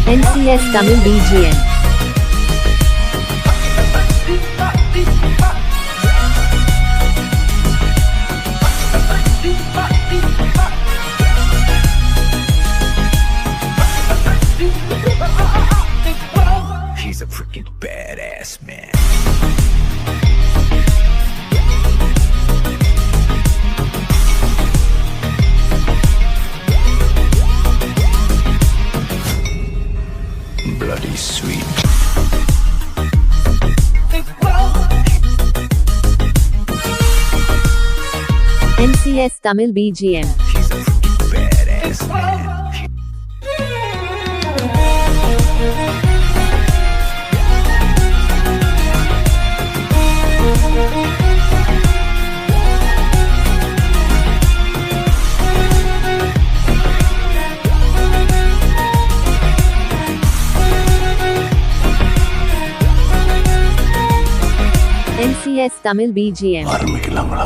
NCS Tamil BGM. He's a freaking badass man. Bloody sweet. NCS Tamil BGM. He's a freaking badass man. NCS Tamil BGM. ஆரம்பிக்கலாங்களா?